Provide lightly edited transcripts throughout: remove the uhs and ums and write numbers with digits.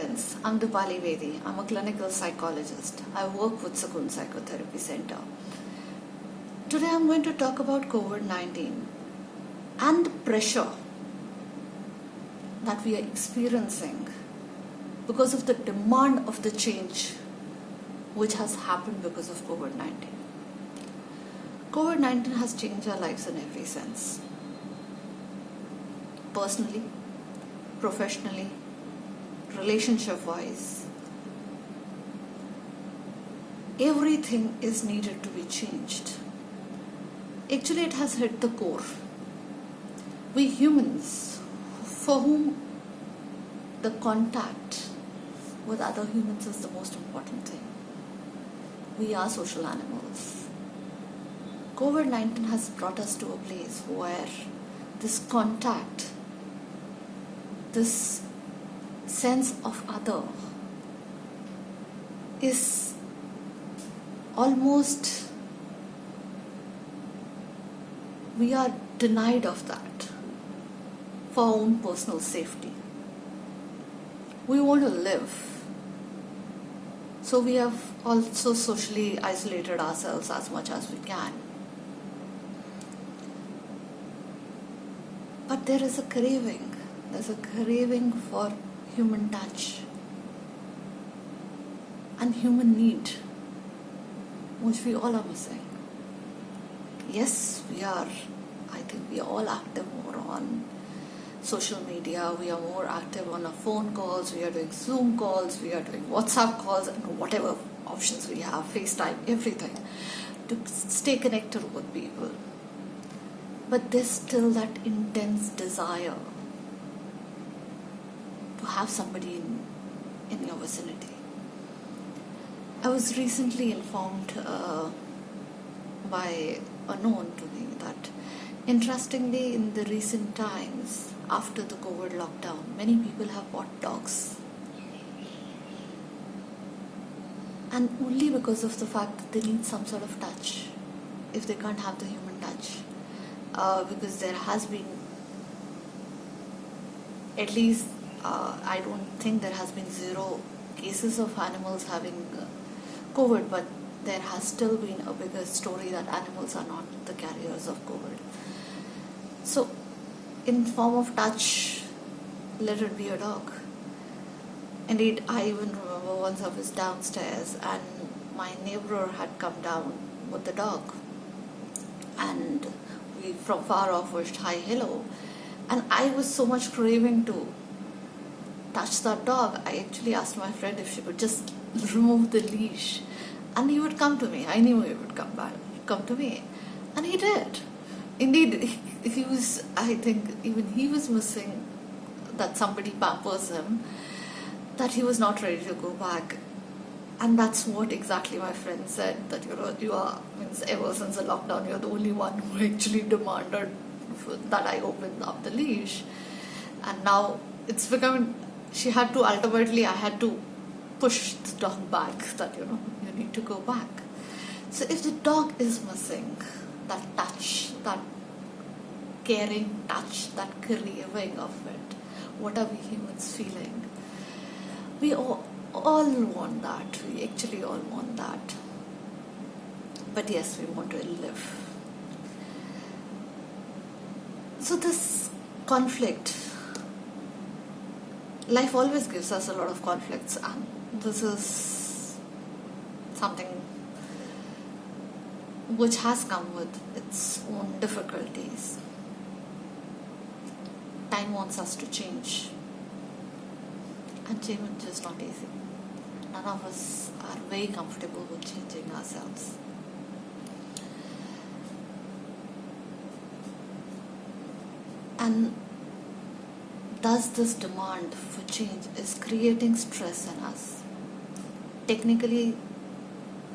friends, I'm Dupali Vedi. I'm a clinical psychologist. I work with Sukoon Psychotherapy Center. Today I'm going to talk about COVID-19 and the pressure that we are experiencing because of the demand of the change which has happened because of COVID-19. COVID-19 has changed our lives in every sense. Personally, professionally, relationship-wise, everything is needed to be changed. Actually, it has hit the core. We humans, for whom the contact with other humans is the most important thing. We are social animals. COVID-19 has brought us to a place where this contact, this sense of other is almost, we are denied of that for our own personal safety. We want to live. So we have also socially isolated ourselves as much as we can. But there is a craving. There's a craving for human touch and human need, which we all are missing. Yes, I think we are all active more on social media, we are more active on our phone calls, we are doing Zoom calls, we are doing WhatsApp calls, and whatever options we have, FaceTime, everything, to stay connected with people. But there's still that intense desire to have somebody in your vicinity. I was recently informed by a known to me that, interestingly, in the recent times after the COVID lockdown, many people have bought dogs. And only because of the fact that they need some sort of touch, if they can't have the human touch. Because there has been, at least I don't think there has been 0 cases of animals having COVID, but there has still been a bigger story that animals are not the carriers of COVID. So, in form of touch, let it be a dog. Indeed, I even remember once I was downstairs and my neighbor had come down with the dog, and we from far off wished hi, hello, and I was so much craving to touch that dog. I actually asked my friend if she could just remove the leash, and he would come to me. I knew he would come to me, and he did. Indeed, he was, I think, even he was missing that somebody pampers him, that he was not ready to go back. And that's what exactly my friend said, that you are, ever since the lockdown, you're the only one who actually demanded that I open up the leash. And now it's becoming, I had to push the dog back, that, you need to go back. So if the dog is missing that touch, that caring touch, that craving of it, what are we humans feeling? We all want that. We actually all want that. But yes, we want to live. So this conflict, life always gives us a lot of conflicts, and this is something which has come with its own difficulties. Time wants us to change, and change is not easy. None of us are very comfortable with changing ourselves. And thus this demand for change is creating stress in us. Technically,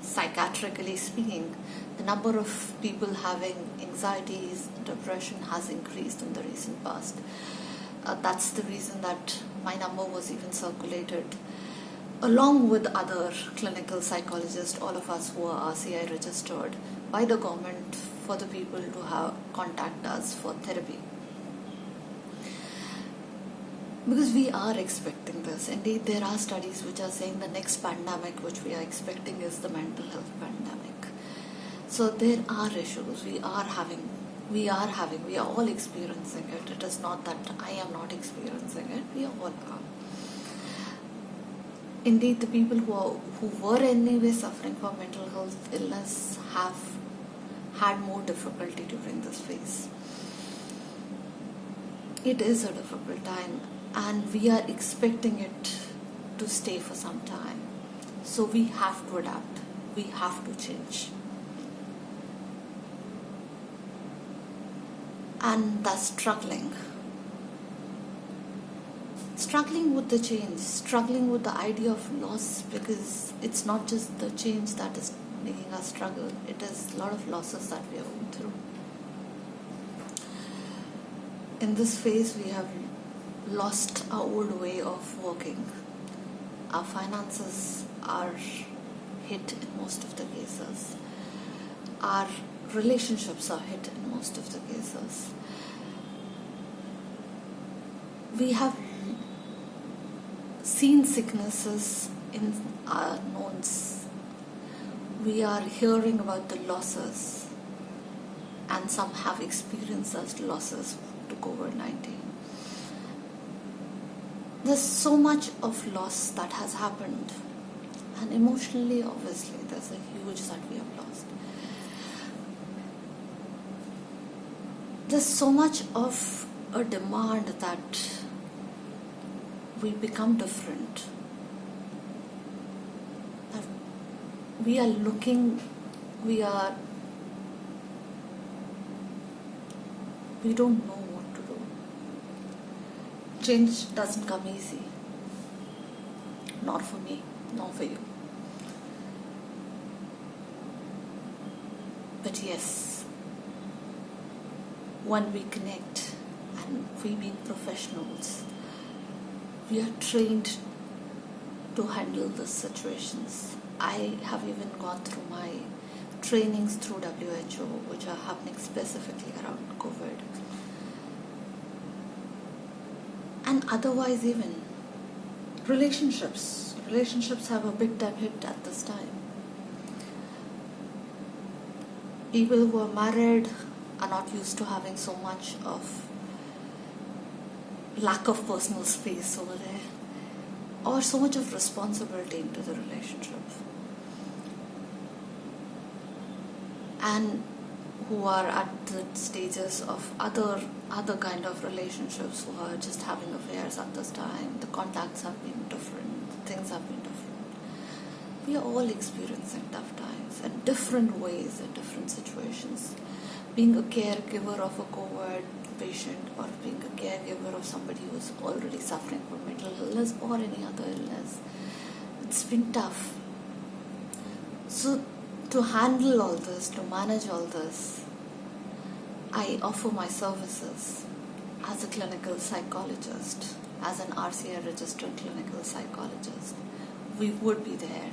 psychiatrically speaking, the number of people having anxieties, depression has increased in the recent past. That's the reason that my number was even circulated along with other clinical psychologists, all of us who are RCI registered by the government, for the people to have contact us for therapy. Because we are expecting this. Indeed, there are studies which are saying the next pandemic which we are expecting is the mental health pandemic. So there are issues. We are all experiencing it. It is not that I am not experiencing it. We all are. Indeed, the people who were anyway suffering from mental health illness have had more difficulty during this phase. It is a difficult time, and we are expecting it to stay for some time. So we have to adapt. We have to change. And thus struggling with the change, struggling with the idea of loss, because it's not just the change that is making us struggle, it is a lot of losses that we are going through. In this phase, we have lost our old way of working. Our finances are hit in most of the cases. Our relationships are hit in most of the cases. We have seen sicknesses in our knowns. We are hearing about the losses, and some have experienced such losses to COVID-19. There's so much of loss that has happened, and emotionally, obviously, there's a huge that we have lost. There's so much of a demand that we become different. That we are looking, we don't know what to do. Change doesn't come easy. Not for me, nor for you. But yes, when we connect, and we being professionals, we are trained to handle these situations. I have even gone through my trainings through WHO, which are happening specifically around COVID. And otherwise, even relationships have a big time hit at this time. People who are married are not used to having so much of lack of personal space over there, or so much of responsibility into the relationship. And who are at the stages of other kind of relationships, who are just having affairs at this time. The contacts have been different, things have been different. We are all experiencing tough times in different ways, in different situations. Being a caregiver of a COVID patient, or being a caregiver of somebody who is already suffering from mental illness or any other illness, it's been tough. So to handle all this, to manage all this, I offer my services as a clinical psychologist, as an RCA registered clinical psychologist. We would be there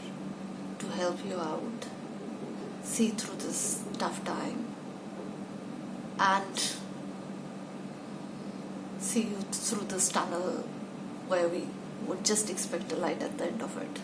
to help you out, see through this tough time, and see you through this tunnel where we would just expect a light at the end of it.